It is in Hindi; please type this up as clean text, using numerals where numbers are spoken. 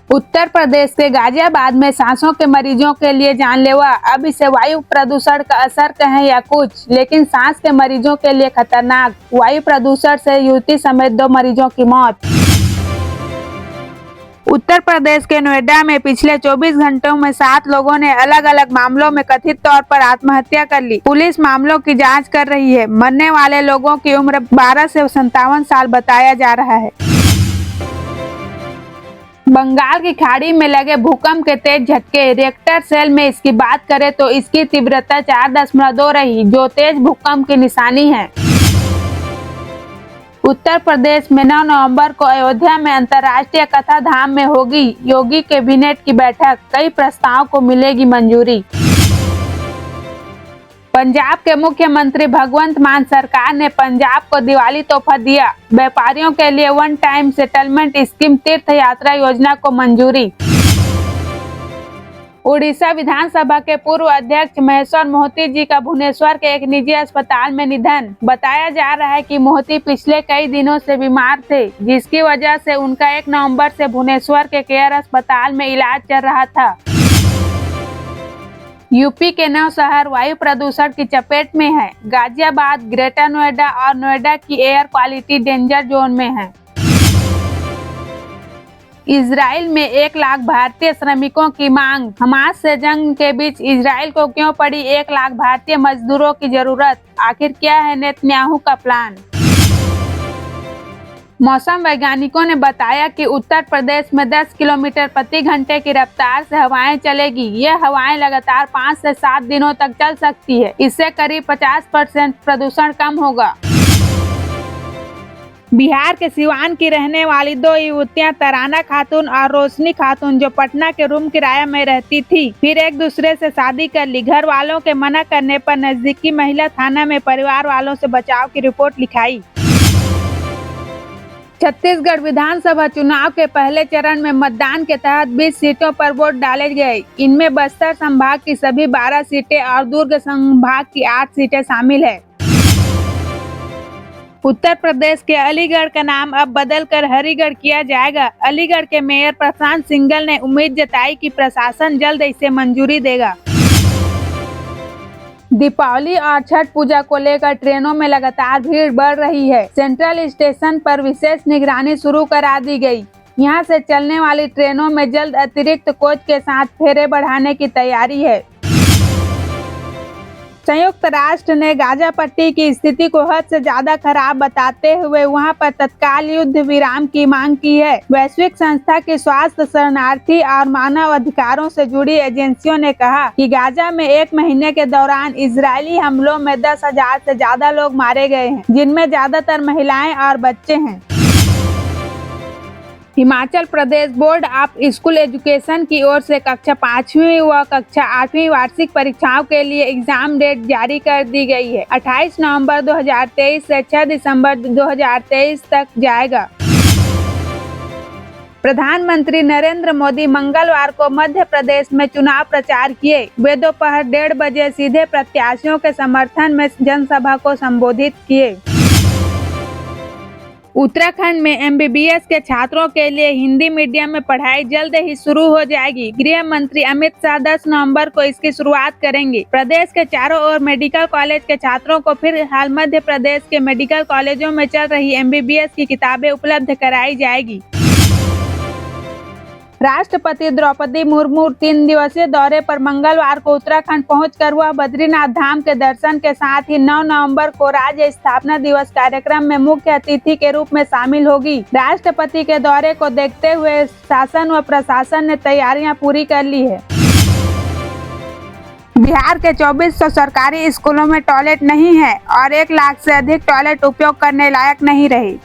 उत्तर प्रदेश के गाजियाबाद में सांसों के मरीजों के लिए जानलेवा। अब इसे वायु प्रदूषण का असर कहें या कुछ, लेकिन सांस के मरीजों के लिए खतरनाक। वायु प्रदूषण से युवती समेत 2 मरीजों की मौत। उत्तर प्रदेश के नोएडा में पिछले 24 घंटों में 7 लोगों ने अलग अलग मामलों में कथित तौर पर आत्महत्या कर ली। पुलिस मामलों की जांच कर रही है। मरने वाले लोगों की उम्र 12 से 57 साल बताया जा रहा है। बंगाल की खाड़ी में लगे भूकंप के तेज झटके। रिक्टर स्केल में इसकी बात करें तो इसकी तीव्रता 4.2 रही, जो तेज भूकंप की निशानी है। उत्तर प्रदेश में 9 नवंबर को अयोध्या में अंतर्राष्ट्रीय कथा धाम में होगी योगी कैबिनेट की बैठक। कई प्रस्ताव को मिलेगी मंजूरी। पंजाब के मुख्यमंत्री भगवंत मान सरकार ने पंजाब को दिवाली तोहफा दिया। व्यापारियों के लिए वन टाइम सेटलमेंट स्कीम तीर्थ यात्रा योजना को मंजूरी। उड़ीसा विधानसभा के पूर्व अध्यक्ष महेश्वर मोहती जी का भुवनेश्वर के एक निजी अस्पताल में निधन। बताया जा रहा है कि मोहती पिछले कई दिनों से बीमार थे, जिसकी वजह से उनका 1 नवंबर से भुवनेश्वर के केयर अस्पताल में इलाज चल रहा था। यूपी के 9 शहर वायु प्रदूषण की चपेट में है। गाजियाबाद, ग्रेटर नोएडा और नोएडा की एयर क्वालिटी डेंजर जोन में है। इजराइल में 1 लाख भारतीय श्रमिकों की मांग। हमास से जंग के बीच इजराइल को क्यों पड़ी 1 लाख भारतीय मजदूरों की जरूरत? आखिर क्या है नेतन्याहू का प्लान? मौसम वैज्ञानिकों ने बताया कि उत्तर प्रदेश में 10 किलोमीटर प्रति घंटे की रफ्तार से हवाएं चलेगी। ये हवाएं लगातार 5 से 7 दिनों तक चल सकती है। इससे करीब 50% प्रदूषण कम होगा। बिहार के सिवान की रहने वाली 2 युवतियां तराना खातून और रोशनी खातून, जो पटना के रूम किराए में रहती थी, फिर एक दूसरे से शादी कर ली। घर वालों के मना करने पर नजदीकी महिला थाना में परिवार वालों से बचाव की रिपोर्ट लिखाई। छत्तीसगढ़ विधानसभा चुनाव के पहले चरण में मतदान के तहत 20 सीटों पर वोट डाले गए। इनमें बस्तर संभाग की सभी 12 सीटें और दुर्ग संभाग की 8 सीटें शामिल है। उत्तर प्रदेश के अलीगढ़ का नाम अब बदलकर हरिगढ़ किया जाएगा। अलीगढ़ के मेयर प्रशांत सिंघल ने उम्मीद जताई कि प्रशासन जल्द इसे मंजूरी देगा। दीपावली और छठ पूजा को लेकर ट्रेनों में लगातार भीड़ बढ़ रही है। सेंट्रल स्टेशन पर विशेष निगरानी शुरू करा दी गई। यहां से चलने वाली ट्रेनों में जल्द अतिरिक्त कोच के साथ फेरे बढ़ाने की तैयारी है। संयुक्त राष्ट्र ने गाजा पट्टी की स्थिति को हद से ज्यादा खराब बताते हुए वहां पर तत्काल युद्ध विराम की मांग की है। वैश्विक संस्था की स्वास्थ्य, शरणार्थी और मानव अधिकारों से जुड़ी एजेंसियों ने कहा कि गाजा में 1 महीने के दौरान इजरायली हमलों में 10,000 से ज्यादा लोग मारे गए हैं, जिनमें ज्यादातर महिलाएं और बच्चे हैं। Himachal Pradesh board of school education की ओर से कक्षा 5वीं व कक्षा 8वीं वार्षिक परीक्षाओं के लिए एग्जाम डेट जारी कर दी गई है। 28 नवंबर 2023 से 6 दिसंबर 2023 तक जाएगा। प्रधानमंत्री नरेंद्र मोदी मंगलवार को मध्य प्रदेश में चुनाव प्रचार किए। वे दोपहर 1:30 बजे सीधे प्रत्याशियों के समर्थन में जनसभा को संबोधित किए। उत्तराखंड में MBBS के छात्रों के लिए हिंदी मीडियम में पढ़ाई जल्द ही शुरू हो जाएगी। गृह मंत्री अमित शाह 10 नवंबर को इसकी शुरुआत करेंगे। प्रदेश के चारों ओर मेडिकल कॉलेज के छात्रों को फिलहाल मध्य प्रदेश के मेडिकल कॉलेजों में चल रही MBBS की किताबें उपलब्ध कराई जाएगी। राष्ट्रपति द्रौपदी मुर्मू 3 दिवसीय दौरे पर मंगलवार को उत्तराखंड पहुंचकर वह बद्रीनाथ धाम के दर्शन के साथ ही 9 नवंबर को राज्य स्थापना दिवस कार्यक्रम में मुख्य अतिथि के रूप में शामिल होगी। राष्ट्रपति के दौरे को देखते हुए शासन व प्रशासन ने तैयारियां पूरी कर ली है। बिहार के 2400 सरकारी स्कूलों में टॉयलेट नहीं है और 1 लाख से अधिक टॉयलेट उपयोग करने लायक नहीं रहे।